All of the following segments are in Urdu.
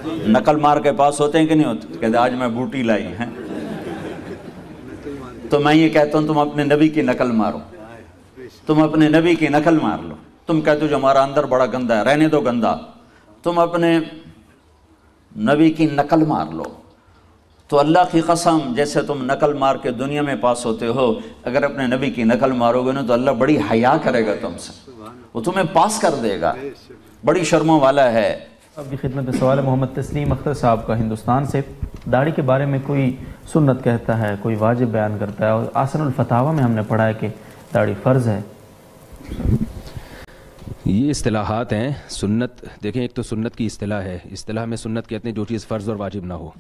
نقل مار کے پاس ہوتے ہیں کہ نہیں ہوتے؟ کہتے آج میں بوٹی لائی ہیں، تو میں یہ کہتا ہوں تم اپنے نبی کی نقل مارو، تم اپنے نبی کی نقل مار لو۔ تم کہتے ہو جو ہمارا اندر بڑا گندا ہے، رہنے دو گندا، تم اپنے نبی کی نقل مار لو۔ تو اللہ کی قسم جیسے تم نقل مار کے دنیا میں پاس ہوتے ہو، اگر اپنے نبی کی نقل مارو گے نا تو اللہ بڑی حیا کرے گا تم سے، وہ تمہیں پاس کر دے گا، بڑی شرموں والا ہے۔ اب کی خدمت میں سوال ہے محمد تسلیم اختر صاحب کا ہندوستان سے۔ داڑھی کے بارے میں کوئی سنت کہتا ہے، کوئی واجب بیان کرتا ہے، اور آسن الفتاوی میں ہم نے پڑھا ہے کہ داڑھی فرض ہے۔ یہ اصطلاحات ہیں۔ سنت دیکھیں، ایک تو سنت کی اصطلاح ہے، اصطلاح میں سنت کہتے ہیں جو چیز فرض اور واجب نہ ہو،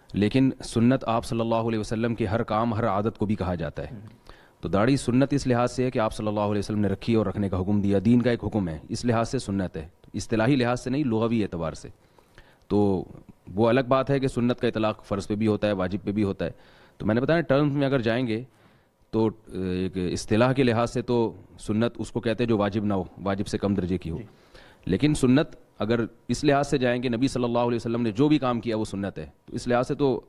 لیکن سنت آپ صلی اللہ علیہ وسلم کے ہر کام ہر عادت کو بھی کہا جاتا ہے۔ تو داڑھی سنت اس لحاظ سے ہے کہ آپ صلی اللہ علیہ وسلم نے رکھی اور رکھنے کا حکم دیا، دین کا ایک حکم ہے، اس لحاظ سے سنت ہے، اصطلاحی لحاظ سے نہیں، لغوی اعتبار سے۔ تو وہ الگ بات ہے کہ سنت کا اطلاق فرض پہ بھی ہوتا ہے، واجب پہ بھی ہوتا ہے۔ تو میں نے بتایا ٹرمز میں اگر جائیں گے تو ایک اصطلاح کے لحاظ سے تو سنت اس کو کہتے ہیں جو واجب نہ ہو، واجب سے کم درجے کی ہو، لیکن سنت اگر اس لحاظ سے جائیں کہ نبی صلی اللہ علیہ وسلم نے جو بھی کام کیا وہ سنت ہے، تو اس لحاظ سے تو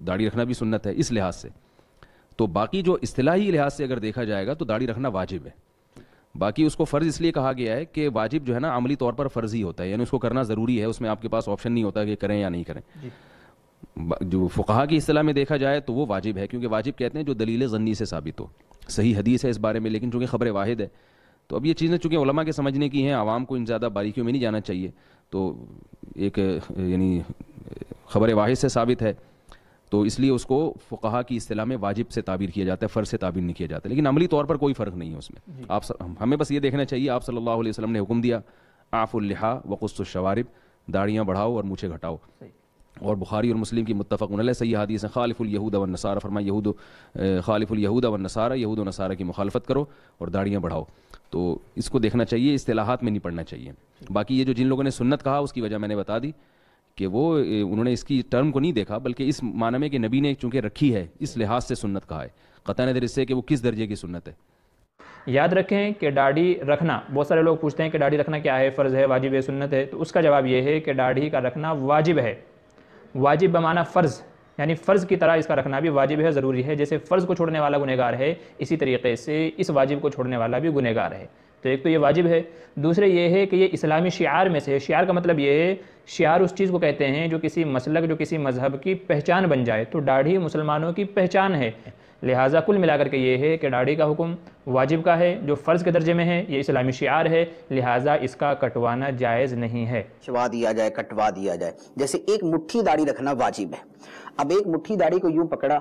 داڑھی رکھنا بھی سنت ہے اس لحاظ سے۔ تو باقی جو اصطلاحی لحاظ سے اگر دیکھا جائے گا تو داڑھی رکھنا واجب ہے۔ باقی اس کو فرض اس لیے کہا گیا ہے کہ واجب جو ہے نا عملی طور پر فرض ہی ہوتا ہے، یعنی اس کو کرنا ضروری ہے، اس میں آپ کے پاس آپشن نہیں ہوتا کہ کریں یا نہیں کریں۔ جو فقہا کی اصطلاح میں دیکھا جائے تو وہ واجب ہے، کیونکہ واجب کہتے ہیں جو دلیل ظنی سے ثابت ہو، صحیح حدیث ہے اس بارے میں، لیکن چونکہ خبر واحد ہے تو اب یہ چیزیں چونکہ علماء کے سمجھنے کی ہیں، عوام کو ان زیادہ باریکیوں میں نہیں جانا چاہیے، تو ایک یعنی خبر واحد سے ثابت ہے تو اس لیے اس کو فقہا کی اصطلاح میں واجب سے تعبیر کیا جاتا ہے، فرض سے تعبیر نہیں کیا جاتا، لیکن عملی طور پر کوئی فرق نہیں ہے اس میں۔ آپ ہمیں بس یہ دیکھنا چاہیے آپ صلی اللہ علیہ وسلم نے حکم دیا اعفوا اللحا وقصوا الشوارب، داڑیاں بڑھاؤ اور مونچھیں گھٹاؤ، اور بخاری اور مسلم کی متفق علیہ صحیح حدیث ہے خالف الیہود والنصارى، فرمایا خالف الیہود والنصارى، یہود و نصارہ کی مخالفت کرو اور داڑیاں بڑھاؤ۔ تو اس کو دیکھنا چاہیے، اصطلاحات میں نہیں پڑھنا چاہیے۔ باقی یہ جو جن لوگوں نے سنت کہا اس کی وجہ میں نے بتا دی کہ وہ انہوں نے اس کی ٹرم کو نہیں دیکھا، بلکہ اس معنی میں کہ نبی نے چونکہ رکھی ہے اس لحاظ سے سنت کہا ہے، قطع نظر اس سے کہ وہ کس درجے کی سنت ہے۔ یاد رکھیں کہ داڑھی رکھنا، بہت سارے لوگ پوچھتے ہیں کہ داڑھی رکھنا کیا ہے، فرض ہے، واجب ہے، سنت ہے، تو اس کا جواب یہ ہے کہ داڑھی کا رکھنا واجب ہے۔ واجب بمعنی فرض، یعنی فرض کی طرح اس کا رکھنا بھی واجب ہے، ضروری ہے۔ جیسے فرض کو چھوڑنے والا گنہگار ہے، اسی طریقے سے اس واجب کو چھوڑنے والا بھی گنہگار ہے۔ تو ایک تو یہ واجب ہے، دوسرے یہ ہے کہ یہ اسلامی شعار میں سے ہے۔ شعار کا مطلب یہ ہے، شعار اس چیز کو کہتے ہیں جو کسی مسلک، جو کسی مذہب کی پہچان بن جائے، تو داڑھی مسلمانوں کی پہچان ہے۔ لہٰذا کل ملا کر کے یہ ہے کہ داڑھی کا حکم واجب کا ہے، جو فرض کے درجے میں ہے، یہ اسلامی شعار ہے، لہٰذا اس کا کٹوانا جائز نہیں ہے۔ چھوا دیا جائے، کٹوا دیا جائے۔ جیسے ایک مٹھی داڑھی رکھنا واجب ہے، اب ایک مٹھی داڑھی کو یوں پکڑا،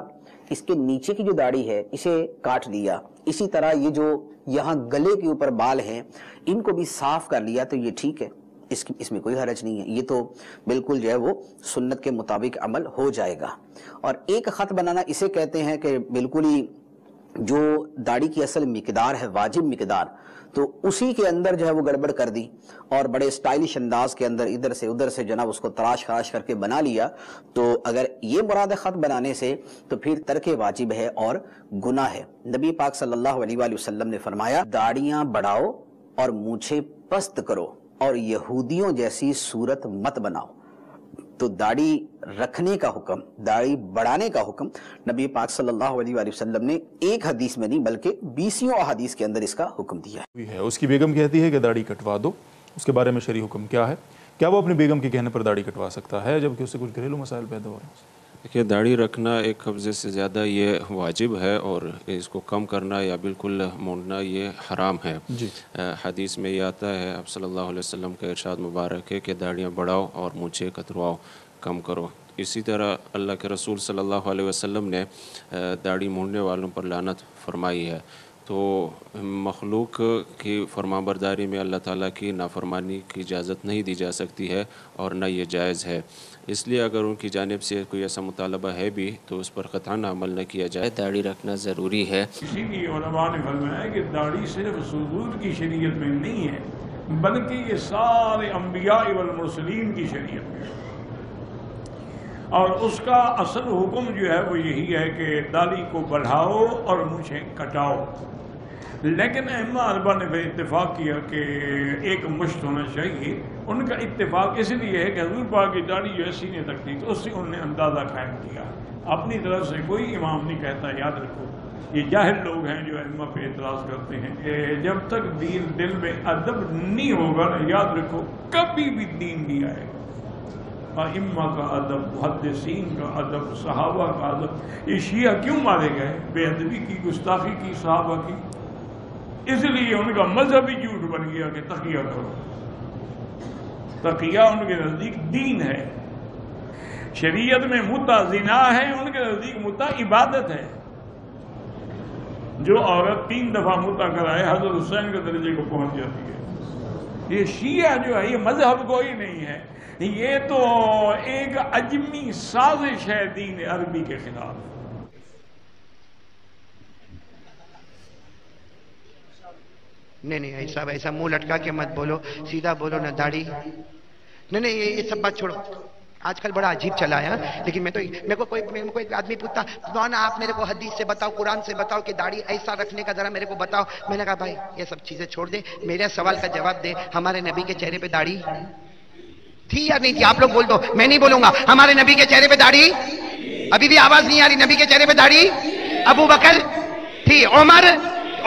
اس کے نیچے کی جو داڑھی ہے اسے کاٹ دیا، اسی طرح یہ جو یہاں گلے کے اوپر بال ہیں ان کو بھی صاف کر لیا، تو یہ ٹھیک ہے، اس میں کوئی حرج نہیں ہے، یہ تو بالکل جو ہے وہ سنت کے مطابق عمل ہو جائے گا۔ اور ایک خط بنانا اسے کہتے ہیں کہ بالکل ہی جو داڑھی کی اصل مقدار ہے، واجب مقدار، تو اسی کے اندر جو ہے وہ گڑبڑ کر دی اور بڑے اسٹائلش انداز کے اندر ادھر سے ادھر سے جناب اس کو تراش خراش کر کے بنا لیا، تو اگر یہ مراد ہے خط بنانے سے تو پھر ترک واجب ہے اور گناہ ہے۔ نبی پاک صلی اللہ علیہ وآلہ وسلم نے فرمایا داڑیاں بڑھاؤ اور مونچھیں پست کرو اور یہودیوں جیسی صورت مت بناؤ۔ تو داڑھی رکھنے کا حکم، داڑھی بڑھانے کا حکم نبی پاک صلی اللہ علیہ وآلہ وسلم نے ایک حدیث میں نہیں بلکہ 20 احادیث کے اندر اس کا حکم دیا ہے۔ اس کی بیگم کہتی ہے کہ داڑھی کٹوا دو، اس کے بارے میں شرعی حکم کیا ہے؟ کیا وہ اپنی بیگم کے کہنے پر داڑھی کٹوا سکتا ہے جبکہ اس سے کچھ گھریلو مسائل پیدا ہو رہے ہیں؟ کہ داڑھی رکھنا ایک قبضے سے زیادہ یہ واجب ہے، اور اس کو کم کرنا یا بالکل مونڈنا یہ حرام ہے۔ حدیث میں یہ آتا ہے، آپ صلی اللہ علیہ وسلم کا ارشاد مبارک ہے کہ داڑیاں بڑھاؤ اور مونچھیں کترواؤ، کم کرو۔ اسی طرح اللہ کے رسول صلی اللہ علیہ وسلم نے داڑھی مونڈنے والوں پر لعنت فرمائی ہے۔ تو مخلوق کی فرمانبرداری میں اللہ تعالیٰ کی نافرمانی کی اجازت نہیں دی جا سکتی ہے اور نہ یہ جائز ہے، اس لیے اگر ان کی جانب سے کوئی ایسا مطالبہ ہے بھی تو اس پر قطعاً عمل نہ کیا جائے۔ داڑھی رکھنا ضروری ہے۔ اسی لیے علماء نے فرمایا کہ داڑھی صرف حضور کی شریعت میں نہیں ہے بلکہ یہ سارے انبیاء والمرسلین کی شریعت میں ہے، اور اس کا اصل حکم جو ہے وہ یہی ہے کہ داڑھی کو بڑھاؤ اور مونچھیں کٹاؤ۔ لیکن ائمہ اربعہ نے اتفاق کیا کہ ایک مشت ہونا چاہیے، ان کا اتفاق اس لیے ہے کہ حضور پاک کی داڑھی جو ہے سینے تک تھی، تو اس سے انہوں نے اندازہ قائم کیا. اپنی طرف سے کوئی امام نہیں کہتا. یاد رکھو یہ جاہل لوگ ہیں جو ائمہ پہ اعتراض کرتے ہیں کہ جب تک دین دل میں ادب نہیں ہوگا نا، یاد رکھو کبھی بھی دین نہیں آئے گا. ائمہ کا ادب، محدثین کا ادب، صحابہ کا ادب. یہ شیعہ کیوں مارے گئے؟ بے ادبی کی، گستاخی کی صحابہ کی. اس لیے ان کا مذہب ہی جھوٹ بن گیا کہ تقیہ کرو. تقیہ ان کے نزدیک دین ہے. شریعت میں متع زنا ہے، ان کے نزدیک متع عبادت ہے. جو عورت 3 دفعہ متع کرائے حضرت حسین کے درجے کو پہنچ جاتی ہے. یہ شیعہ جو ہے یہ مذہب کوئی نہیں ہے، یہ تو ایک عجمی سازش ہے دین عربی کے خلاف. نہیں ایسا منہ لٹکا کے مت بولو، سیدھا بولو نا. داڑھی نہیں یہ سب بات چھوڑو. آج کل بڑا عجیب چلا ہے. لیکن میرے کو ایک آدمی پوچھتا مولانا آپ میرے کو حدیث سے بتاؤ، قرآن سے بتاؤ کہ داڑھی ایسا رکھنے کا ذرا میرے کو بتاؤ. میں نے کہا بھائی یہ سب چیزیں چھوڑ دے، میرے سوال کا جواب دے. ہمارے نبی کے چہرے پہ داڑھی تھی یا نہیں تھی؟ آپ لوگ بول دو، میں نہیں بولوں گا. ہمارے نبی کے چہرے پہ داڑھی، ابھی بھی آواز نہیں آ رہی؟ نبی کے چہرے پہ داڑھی ابو بکر تھی، عمر،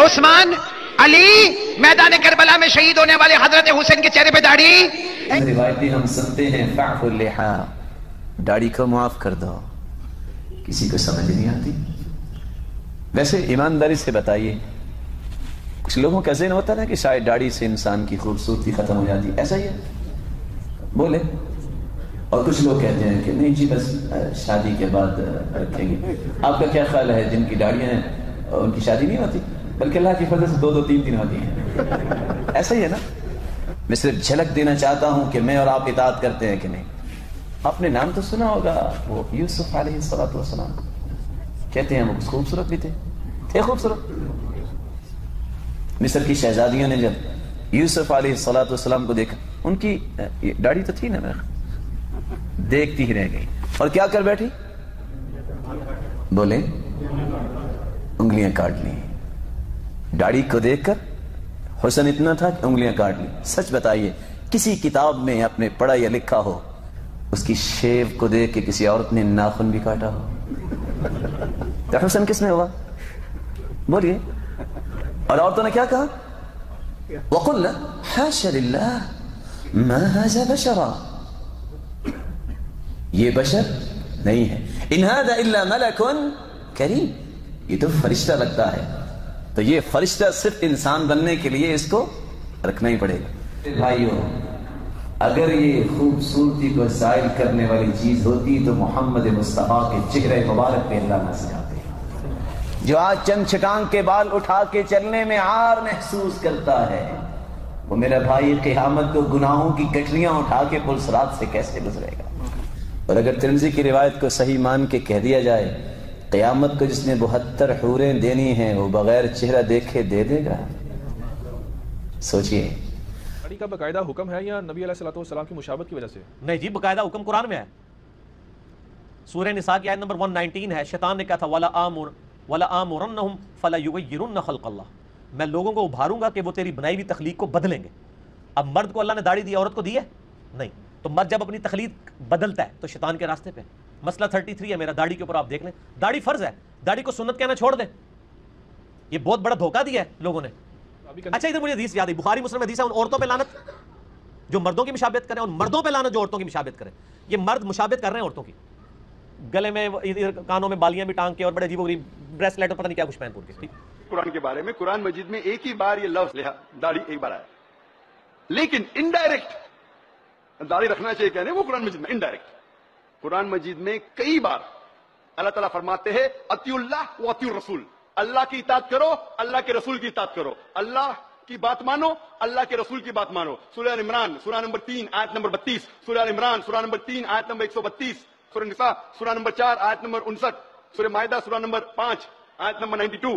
عثمان، علی، میدان کربلا میں شہید ہونے والے حضرت حسین کے چہرے پہ داڑھی. روایتیں ہم سنتے ہیں فاعف اللحا، داڑھی کو معاف کر دو. کسی کو سمجھ نہیں آتی. ویسے ایمانداری سے بتائیے، کچھ لوگوں کا ذہن ہوتا ہے کہ شاید داڑھی سے انسان کی خوبصورتی ختم ہو جاتی، ایسا ہی ہے؟ بولے. اور کچھ لوگ کہتے ہیں کہ نہیں جی بس شادی کے بعد رکھیں گے. آپ کا کیا خیال ہے جن کی داڑیاں ہیں ان کی شادی نہیں ہوتی بلکہ اللہ کی فضل سے 2-2 3-3 ہوتی ہیں؟ ایسا ہی ہے نا. میں صرف جھلک دینا چاہتا ہوں کہ میں اور آپ اطاعت کرتے ہیں کہ نہیں. آپ نے نام تو سنا ہوگا، وہ یوسف علیہ السلام. کہتے ہیں وہ خوبصورت بھی تھے خوبصورت. مصر کی شہزادیوں نے جب یوسف علیہ السلام کو دیکھا، ان کی داڑھی تو تھی نا، دیکھتی ہی رہ گئی اور کیا کر بیٹھی؟ بولے انگلیاں کاٹ لی. داڑھی کو دیکھ کر حسن اتنا تھا کہ انگلیاں کاٹ لی. سچ بتائیے کسی کتاب میں آپ نے پڑھا یا لکھا ہو اس کی شیو کو دیکھ کے کسی عورت نے ناخن بھی کاٹا ہو؟ تو حسن کس میں ہوا؟ بولیے. اور عورتوں نے کیا کہا؟ وَقُلْنَا حَاشَ لِلَّهِ مَا هَذَا بَشَرًا، یہ بشر نہیں ہے. إِنْ هَذَا إِلَّا مَلَكٌ كَرِيمٌ، یہ تو فرشتہ لگتا ہے. تو یہ فرشتہ صرف انسان بننے کے لیے اس کو رکھنا ہی پڑے گا. بھائیو اگر یہ خوبصورتی کو زائل کرنے والی چیز ہوتی تو محمد مصطفیٰ کے چہرے مبارک پہ اللہ نہ سکھاتے. جو آج چند چھٹانگ کے بال اٹھا کے چلنے میں عار محسوس کرتا ہے، وہ میرا بھائی قیامت کو گناہوں کی گٹریاں اٹھا کے پل صراط سے کیسے گزرے گا؟ اور اگر ترمذی کی روایت کو صحیح مان کے کہہ دیا جائے قیامت کو جس نے 72 حوریں دینی ہیں وہ بغیر چہرہ دیکھے دے دے گا. سوچئے. داڑھی کا باقاعدہ حکم ہے یا نبی علیہ السلام کی مشابہت کی وجہ سے؟ نہیں جی، باقاعدہ حکم قرآن میں ہے. سورہ نساء کی آیت نمبر 119 ہے. شیطان نے کہا تھا وَلَا آمُرَنَّهُمْ فَلَيُغَيِّرُنَّ خَلْقَ اللَّهِ، میں لوگوں کو ابھاروں گا کہ وہ تیری بنائی ہوئی تخلیق کو بدلیں گے. اب مرد کو اللہ نے داڑھی دی، عورت کو دی ہے نہیں. تو مرد جب اپنی تخلیق بدلتا ہے تو شیطان کے راستے پہ. مسئلہ 33 ہے میرا داڑھی کے اوپر، آپ دیکھ لیں. داڑھی فرض ہے، داڑھی کو سنت کہنا چھوڑ دیں. یہ بہت بڑا دھوکہ دیا ہے لوگوں نے. اچھا ادھر مجھے حدیث یاد ہے، بخاری مسلم حدیث ہے. ان عورتوں پہ لعنت جو مردوں کی مشابہت کریں، اور مردوں پہ لعنت جو عورتوں کی مشابہت کریں. یہ مرد مشابہت کر رہے ہیں عورتوں کی، گلے میں کانوں میں بالیاں بھی ٹانگ کے اور بڑے عجیب و غریب بریسلیٹ اور پتہ نہیں کیا کچھ پہن پور کے. قرآن کے بارے میں قرآن مجید میں ایک ہی بار یہ لفظ داڑھی ایک بار آیا، لیکن انڈائریکٹ داڑھی رکھنا چاہیے کہنے وہ قرآن مجید میں انڈائریکٹ. قرآن مجید میں کئی بار اللہ تعالیٰ فرماتے ہیں اطیعوا اللہ و اطیعوا الرسول، اللہ کی اطاعت کرو، اللہ کے رسول کی اطاعت کرو. اللہ کی بات مانو، اللہ کے رسول کی بات مانو. سورہ ال عمران سورہ نمبر 3 آیت نمبر 32، سورہ ال عمران سورہ نمبر 3 آیت نمبر 132، سورہ نساء سورہ نمبر 4 آیت نمبر 59، سورہ مائدہ سورہ نمبر 5 آیت نمبر 92،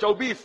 24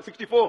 64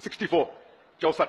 64 64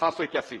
781।